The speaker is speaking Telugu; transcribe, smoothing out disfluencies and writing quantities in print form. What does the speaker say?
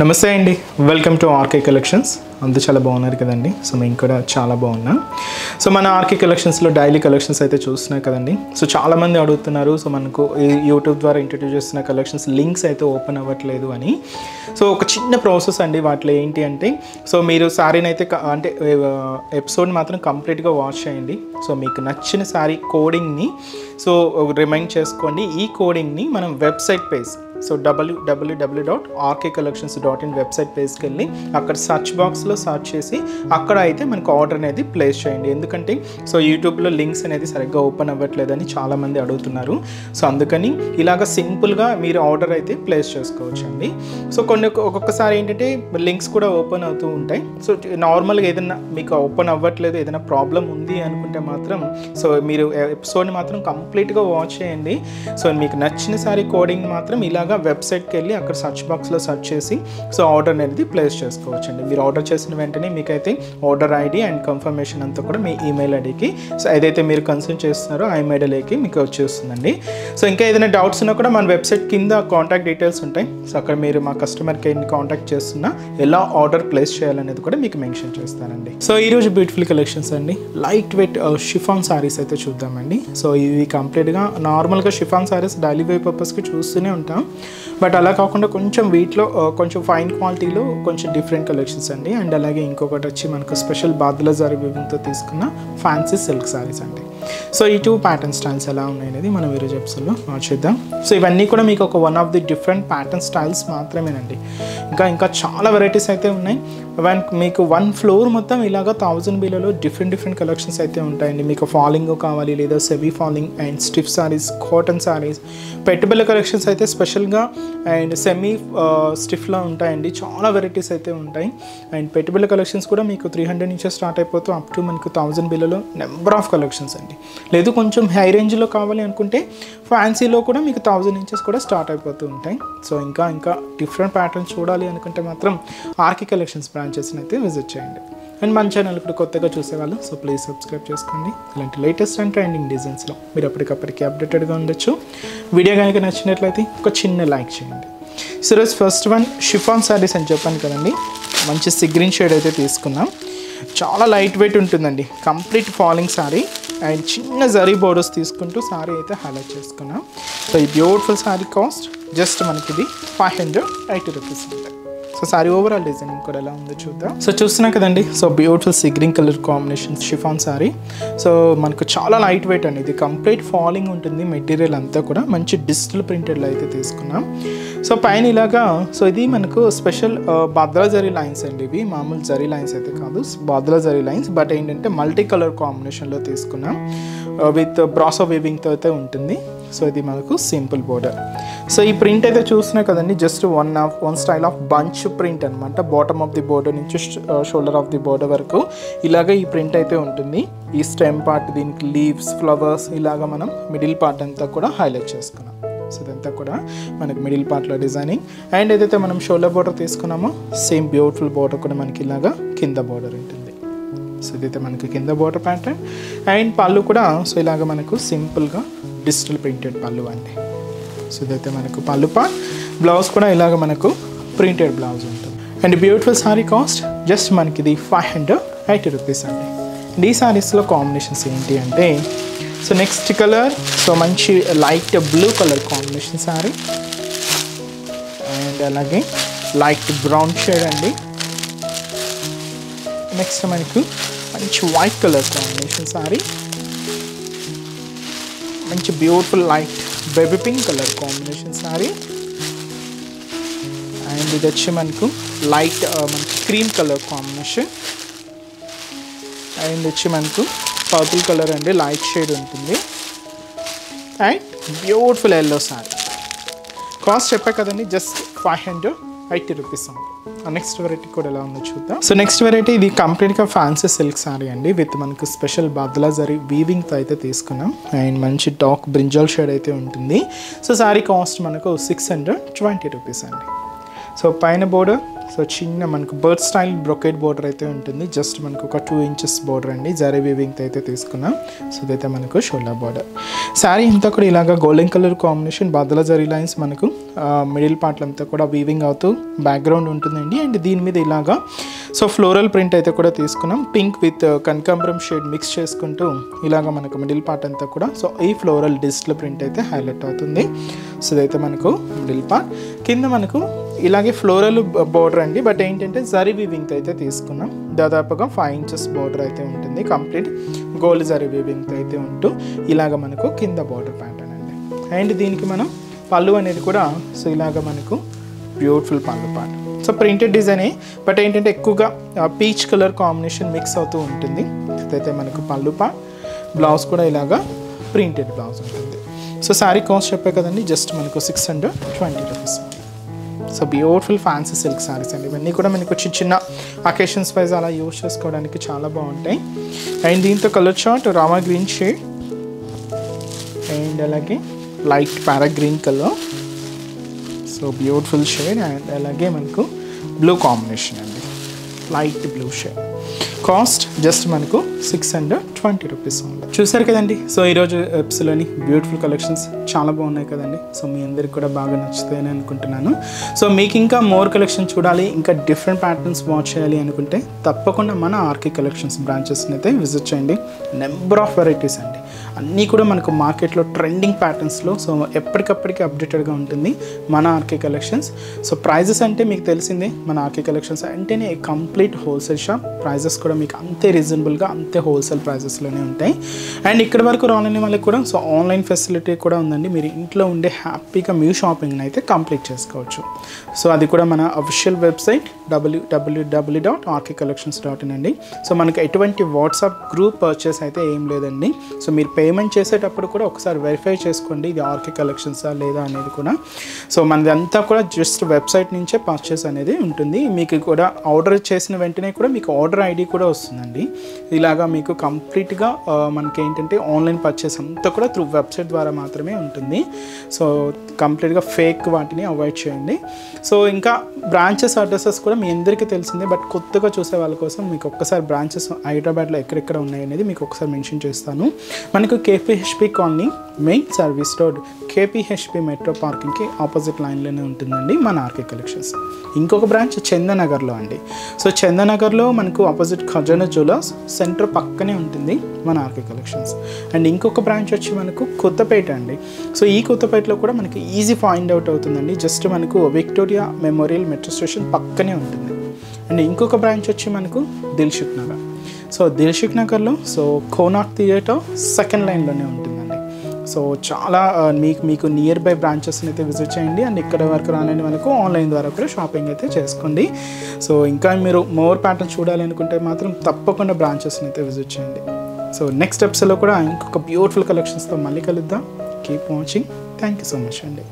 నమస్తే అండి, వెల్కమ్ టు ఆర్కే కలెక్షన్స్. అంతా చాలా బాగున్నారు కదండి. సో మేము కూడా చాలా బాగున్నాం. సో మన ఆర్కే కలెక్షన్స్లో డైలీ కలెక్షన్స్ అయితే చూస్తున్నాయి కదండి. సో చాలామంది అడుగుతున్నారు, సో మనకు యూట్యూబ్ ద్వారా ఇంట్రడ్యూస్ చేస్తున్న కలెక్షన్స్ లింక్స్ అయితే ఓపెన్ అవ్వట్లేదు అని. సో ఒక చిన్న ప్రాసెస్ అండి వాటిలో ఏంటి అంటే, సో మీరు శారీని అయితే అంటే ఎపిసోడ్ మాత్రం కంప్లీట్గా వాచ్ చేయండి. సో మీకు నచ్చిన శారీ కోడింగ్ని సో రిమైండ్ చేసుకోండి. ఈ కోడింగ్ని మనం website page, so www.rkcollections.in website పేజ్కి వెళ్ళి అక్కడ సర్చ్ బాక్స్లో సర్చ్ చేసి అక్కడ అయితే మనకు ఆర్డర్ అనేది ప్లేస్ చేయండి. ఎందుకంటే సో యూట్యూబ్లో లింక్స్ అనేది సరిగ్గా ఓపెన్ అవ్వట్లేదని చాలామంది అడుగుతున్నారు. సో అందుకని ఇలాగ సింపుల్గా మీరు ఆర్డర్ అయితే ప్లేస్ చేసుకోవచ్చండి. సో ఒక్కొక్కసారి ఏంటంటే లింక్స్ కూడా ఓపెన్ అవుతూ ఉంటాయి. సో నార్మల్గా ఏదైనా మీకు ఓపెన్ అవ్వట్లేదు, ఏదైనా ప్రాబ్లం ఉంది అనుకుంటే మాత్రం సో మీరు ఎపిసోడ్ని మాత్రం కంప్లీట్గా వాచ్ చేయండి. సో మీకు నచ్చిన సారీ కోడింగ్ మాత్రం ఇలాగ వెబ్సైట్కి వెళ్ళి అక్కడ సర్చ్ బాక్స్లో సర్చ్ చేసి సో ఆర్డర్ అనేది ప్లేస్ చేసుకోవచ్చండి. మీరు ఆర్డర్ చేసిన వెంటనే మీకైతే ఆర్డర్ ఐడి అండ్ కన్ఫర్మేషన్ అంతా కూడా మీ ఈమెయిల్ ఐడికి, సో ఏదైతే మీరు కన్సల్ట్ చేస్తున్నారో ఆ ఈమెయిల్ ఐడికి మీకు వచ్చేస్తుందండి. సో ఇంకా ఏదైనా డౌట్స్ ఉన్నా కూడా మన వెబ్సైట్ కింద కాంటాక్ట్ డీటెయిల్స్ ఉంటాయి. సో అక్కడ మీరు మా కస్టమర్ కేర్ని కాంటాక్ట్ చేస్తున్నా ఎలా ఆర్డర్ ప్లేస్ చేయాలనేది కూడా మీకు మెన్షన్ చేస్తానండి. సో ఈరోజు బ్యూటిఫుల్ కలెక్షన్స్ అండి, లైట్ వెయిట్ షిఫాన్ శారీస్ అయితే చూద్దామండి. సో ఇవి కంప్లీట్గా నార్మల్గా షిఫాన్ శారీస్ డైలీ వేర్ పర్పస్కి చూస్తూనే ఉంటాం. బట్ అలా కాకుండా కొంచెం వీటిలో కొంచెం ఫైన్ క్వాలిటీలో కొంచెం డిఫరెంట్ కలెక్షన్స్ అండి. అండ్ అలాగే ఇంకొకటి వచ్చి మనకు స్పెషల్ బాద్లా జరీ వీవింగ్తో తీసుకున్న ఫ్యాన్సీ సిల్క్ శారీస్ అండి. సో ఈ టూ ప్యాటర్న్ స్టైల్స్ ఎలా ఉన్నాయి అనేది మనం ఈరోజు ఎపిసోడ్లో చూద్దాం. సో ఇవన్నీ కూడా మీకు ఒక one of the different pattern styles మాత్రమేనండి. ఇంకా చాలా వెరైటీస్ అయితే ఉన్నాయి. మీకు వన్ ఫ్లోర్ మొత్తం ఇలాగ 1000 బిలలో డిఫరెంట్ కలెక్షన్స్ అయితే ఉంటాయండి. మీకు ఫాలింగ్ కావాలి లేదా semi falling and stiff saris, cotton saris, పెట్టుబడుల కలెక్షన్స్ అయితే స్పెషల్గా అండ్ సెమీ స్టిఫ్లో ఉంటాయండి. చాలా వెరైటీస్ అయితే ఉంటాయి. అండ్ పెట్టుబడుల కలెక్షన్స్ కూడా మీకు 300 నుంచి స్టార్ట్ అయిపోతూ అప్ టు మనకు 1000 బిలలో నెంబర్ ఆఫ్ కలెక్షన్స్ అండి. లేదు కొంచెం హై రేంజ్లో కావాలి అనుకుంటే ఫ్యాన్సీలో కూడా మీకు 1000 ఇంచెస్ కూడా స్టార్ట్ అయిపోతూ ఉంటాయి. సో ఇంకా డిఫరెంట్ ప్యాటర్న్స్ చూడాలి అనుకుంటే మాత్రం ఆర్కే కలెక్షన్స్ బ్రాంచెస్ని అయితే విజిట్ చేయండి. అండ్ మన ఛానల్ ఇప్పుడు కొత్తగా చూసేవాళ్ళు సో ప్లీజ్ సబ్స్క్రైబ్ చేసుకోండి. ఇలాంటి లేటెస్ట్ అండ్ ట్రెండింగ్ డిజైన్స్లో మీరు అప్పటికప్పటికి అప్డేటెడ్గా ఉండొచ్చు. వీడియో కనుక నచ్చినట్లయితే ఒక చిన్న లైక్ చేయండి. సో ఈరోజు ఫస్ట్ వన్ షిఫాన్ శారీస్ అని చెప్పాను కదండి, మంచి సీ గ్రీన్ షేడ్ అయితే తీసుకున్నాం. చాలా లైట్ వెయిట్ ఉంటుందండి, కంప్లీట్ ఫాలింగ్ శారీ అండ్ చిన్న జరీ బోర్డర్స్ తీసుకుంటూ శారీ అయితే హైలైట్ చేసుకున్నాం. సో ఈ బ్యూటిఫుల్ శారీ కాస్ట్ జస్ట్ మనకి ఇది 580 రూపీస్ ఉంటాయి. సో సారీ ఓవరాల్ డిజైనింగ్ కూడా ఎలా ఉందో చూద్దాం. సో చూస్తున్నా కదండి, so beautiful sea green colour combination chiffon sari. So మనకు చాలా లైట్ వెయిట్ అండి, ఇది కంప్లీట్ ఫాలింగ్ ఉంటుంది. మెటీరియల్ అంతా కూడా మంచి డిజిటల్ ప్రింటెడ్లో అయితే తీసుకున్నాం. సో పైన ఇలాగా సో ఇది మనకు స్పెషల్ బాద్లా జరీ లైన్స్ అండి. ఇవి మామూలు జరీ లైన్స్ అయితే కాదు, బాద్లా జరీ లైన్స్. బట్ ఏంటంటే మల్టీ కలర్ కాంబినేషన్లో తీసుకున్నాం విత్ బ్రాసో వీవింగ్తో అయితే ఉంటుంది. సో ఇది మనకు సింపుల్ బోర్డర్. సో ఈ ప్రింట్ అయితే చూసినా కదండి, just one style of bunch print అనమాట. బాటమ్ ఆఫ్ ది బోర్డర్ నుంచి షోల్డర్ ఆఫ్ ది బోర్డర్ వరకు ఇలాగ ఈ ప్రింట్ అయితే ఉంటుంది. ఈ స్టెమ్ పార్ట్, దీనికి లీవ్స్, ఫ్లవర్స్ ఇలాగ మనం మిడిల్ పార్ట్ అంతా కూడా హైలైట్ చేసుకున్నాం. సో ఇదంతా కూడా మనకి మిడిల్ పార్ట్లో డిజైనింగ్. అండ్ ఏదైతే మనం షోల్డర్ బోర్డర్ తీసుకున్నామో సేమ్ బ్యూటిఫుల్ బోర్డర్ కూడా మనకి ఇలాగా కింద బోర్డర్ ఉంటుంది. సో ఇదైతే మనకి కింద బోర్డర్ ప్యాటర్న్. అండ్ పళ్ళు కూడా సో ఇలాగ మనకు సింపుల్గా డిజిటల్ ప్రింటెడ్ పళ్ళు అండి. సో ఇదైతే మనకు పళ్ళు పార్ట్. బ్లౌజ్ కూడా ఇలాగ మనకు ప్రింటెడ్ బ్లౌజ్ ఉంటుంది. And beautiful sari cost just మనకి ఇది 580 రూపీస్ అండి. ఈ శారీస్లో కాంబినేషన్స్ ఏంటి అంటే, సో నెక్స్ట్ కలర్ సో మంచి light blue colour combination sari and అలాగే లైట్ బ్రౌన్ షేడ్ అండి. నెక్స్ట్ మనకు మంచి వైట్ కలర్ కాంబినేషన్ శారీ, మంచి beautiful light baby pink colour combination sari. And ఇది వచ్చి మనకు లైట్ మనకి క్రీమ్ కలర్ కాంబినేషన్. అండ్ వచ్చి మనకు పర్పుల్ కలర్ అండి, లైట్ షేడ్ ఉంటుంది. And beautiful yellow sari. Cost చెప్పా కదండి, జస్ట్ 580 రూపీస్ అండి. నెక్స్ట్ వెరైటీ కూడా ఎలా ఉందో చూద్దాం. సో నెక్స్ట్ వెరైటీ ఇది కంప్లీట్గా ఫ్యాన్సీ సిల్క్ శారీ అండి, విత్ మనకు స్పెషల్ బాద్లా జరీ వీవింగ్తో అయితే తీసుకున్నాం. అండ్ మంచి డార్క్ బ్రింజల్ షేడ్ అయితే ఉంటుంది. సో శారీ కాస్ట్ మనకు 620 రూపీస్ అండి. సో పైన బోర్డర్ సో చిన్న మనకు బర్డ్ స్టైల్ బ్రొకెట్ బోర్డర్ అయితే ఉంటుంది. జస్ట్ మనకు ఒక 2 ఇంచెస్ బోర్డర్ అండి, జరీ వీవింగ్తో అయితే తీసుకున్నాం. సో ఇదైతే మనకు షోల్డర్ బోర్డర్. శారీ అంతా కూడా ఇలాగ golden colour combination badla zari lines మనకు మిడిల్ పార్ట్లో అంతా కూడా వీవింగ్ అవుతూ బ్యాక్గ్రౌండ్ ఉంటుందండి. అండ్ దీని మీద ఇలాగా సో ఫ్లోరల్ ప్రింట్ అయితే కూడా తీసుకున్నాం. పింక్ విత్ కనకాంబరం షేడ్ మిక్స్ చేసుకుంటూ ఇలాగ మనకు మిడిల్ పార్ట్ అంతా కూడా సో ఈ ఫ్లోరల్ డిజిటల్ ప్రింట్ అయితే హైలైట్ అవుతుంది. సో ఇదైతే మనకు మిడిల్ పార్ట్. కింద మనకు ఇలాగే ఫ్లోరల్ బోర్డర్ అండి, బట్ ఏంటంటే జరీ వీవింగ్తో అయితే తీసుకున్నాం. దాదాపుగా 5 inches బోర్డర్ అయితే ఉంటుంది. కంప్లీట్ గోల్డ్ జరీ వీవింగ్తో అయితే ఉంటూ ఇలాగ మనకు కింద బోర్డర్ ప్యాటర్న్ అండి. అండ్ దీనికి మనం పళ్ళు అనేది కూడా సో ఇలాగ మనకు బ్యూటిఫుల్ పళ్ళు పార్ట్. సో ప్రింటెడ్ డిజైనే, బట్ ఏంటంటే ఎక్కువగా పీచ్ కలర్ కాంబినేషన్ మిక్స్ అవుతూ ఉంటుంది. ఇదైతే మనకు పళ్ళు పార్ట్. బ్లౌజ్ కూడా ఇలాగా ప్రింటెడ్ బ్లౌజ్ ఉంటుంది. సో శారీ కాస్ట్ చెప్పే కదండి, జస్ట్ మనకు 620 rupees. So beautiful fancy silk saris అండి. ఇవన్నీ కూడా మనకు చిన్న అకేషన్స్ వైజ్ అలా యూజ్ చేసుకోవడానికి చాలా బాగుంటాయి. అండ్ దీంతో colour chart Rama green shade and అలాగే లైట్ ప్యారా green colour. So beautiful shade and అలాగే మనకు బ్లూ కాంబినేషన్ అండి, light blue shade. Cost just మనకు 620 రూపీస్ ఉంది. చూసారు కదండి. సో ఈరోజు ఎపిసోడ్లోని బ్యూటిఫుల్ కలెక్షన్స్ చాలా బాగున్నాయి కదండి. సో మీ అందరికి కూడా బాగా నచ్చుతాయని అనుకుంటున్నాను. సో మీకు ఇంకా మోర్ కలెక్షన్ చూడాలి, ఇంకా డిఫరెంట్ ప్యాటర్న్స్ వాచ్ చేయాలి అనుకుంటే తప్పకుండా మన ఆర్కే కలెక్షన్స్ బ్రాంచెస్ని అయితే విజిట్ చేయండి. నెంబర్ ఆఫ్ వెరైటీస్ అండి, అన్నీ కూడా మనకు మార్కెట్లో ట్రెండింగ్ ప్యాటర్న్స్లో సో ఎప్పటికప్పటికి అప్డేటెడ్గా ఉంటుంది మన ఆర్కే కలెక్షన్స్. సో ప్రైజెస్ అంటే మీకు తెలిసిందే, మన ఆర్కే కలెక్షన్స్ అంటేనే కంప్లీట్ హోల్సేల్ షాప్. ప్రైజెస్ కూడా మీకు అంతే రీజనబుల్గా అంతే హోల్సేల్ ప్రైజెస్లోనే ఉంటాయి. అండ్ ఇక్కడ వరకు రాలేని వాళ్ళకి కూడా సో ఆన్లైన్ ఫెసిలిటీ కూడా ఉందండి. మీరు ఇంట్లో ఉండే హ్యాపీగా మీ షాపింగ్ని అయితే కంప్లీట్ చేసుకోవచ్చు. సో అది కూడా మన అఫీషియల్ వెబ్సైట్ www.rkcollections.in అండి. సో మనకి ఎటువంటి వాట్సాప్ గ్రూప్ పర్చేస్ అయితే ఏం లేదండి. సో మీరు పేమెంట్ చేసేటప్పుడు కూడా ఒకసారి వెరిఫై చేసుకోండి ఇది ఆర్కే కలెక్షన్సా లేదా అనేది కూడా. సో మనదంతా కూడా జస్ట్ వెబ్సైట్ నుంచే పర్చేస్ అనేది ఉంటుంది. మీకు కూడా ఆర్డర్ చేసిన వెంటనే కూడా మీకు ఆర్డర్ ఐడి కూడా వస్తుందండి. ఇలాగా మీకు కంప్లీట్గా మనకి ఏంటంటే ఆన్లైన్ పర్చేస్ అంతా కూడా త్రూ వెబ్సైట్ ద్వారా మాత్రమే ఉంటుంది. సో కంప్లీట్గా ఫేక్ వాటిని అవాయిడ్ చేయండి. సో ఇంకా బ్రాంచెస్ అడ్రసెస్ కూడా మీ అందరికీ తెలిసిందే, బట్ కొత్తగా చూసే వాళ్ళ కోసం మీకు ఒక్కసారి బ్రాంచెస్ హైదరాబాద్లో ఎక్కడెక్కడ ఉన్నాయి అనేది మీకు ఒకసారి మెన్షన్ చేస్తాను. మనకు KPHB colony main service road KPHB metro పార్కింగ్కి ఆపోజిట్ లైన్లోనే ఉంటుందండి మన ఆర్కే కలెక్షన్స్. ఇంకొక బ్రాంచ్ చందనగర్లో అండి. సో చందనగర్లో మనకు ఆపోజిట్ ఖజానా జ్యువెలర్స్ సెంటర్ పక్కనే ఉంటుంది మన ఆర్కే కలెక్షన్స్. అండ్ ఇంకొక బ్రాంచ్ వచ్చి మనకు కొత్తపేట అండి. సో ఈ కొత్తపేటలో కూడా మనకి ఈజీ ఫైండ్ అవుట్ అవుతుందండి. జస్ట్ మనకు విక్టోరియా మెమోరియల్ మెట్రో స్టేషన్ పక్కనే ఉంటుంది. అండ్ ఇంకొక బ్రాంచ్ వచ్చి మనకు దిల్షుక్ నగర్. సో దిల్షుక్ నగర్లో సో కోనార్క్ థియేటర్ సెకండ్ లైన్లోనే ఉంటుందండి. సో చాలా మీకు నియర్ బై బ్రాంచెస్ని అయితే విజిట్ చేయండి. అండ్ ఇక్కడ వరకు రాలేని వాళ్ళకు ఆన్లైన్ ద్వారా కూడా షాపింగ్ అయితే చేసుకోండి. సో ఇంకా మీరు మోర్ ప్యాటర్న్ చూడాలి అనుకుంటే మాత్రం తప్పకుండా బ్రాంచెస్ని అయితే విజిట్ చేయండి. సో నెక్స్ట్ ఎపిసోడ్లో కూడా ఇంకొక బ్యూటిఫుల్ కలెక్షన్స్తో మళ్ళీ కలుద్దాం. Keep watching. Thank you so much అండి.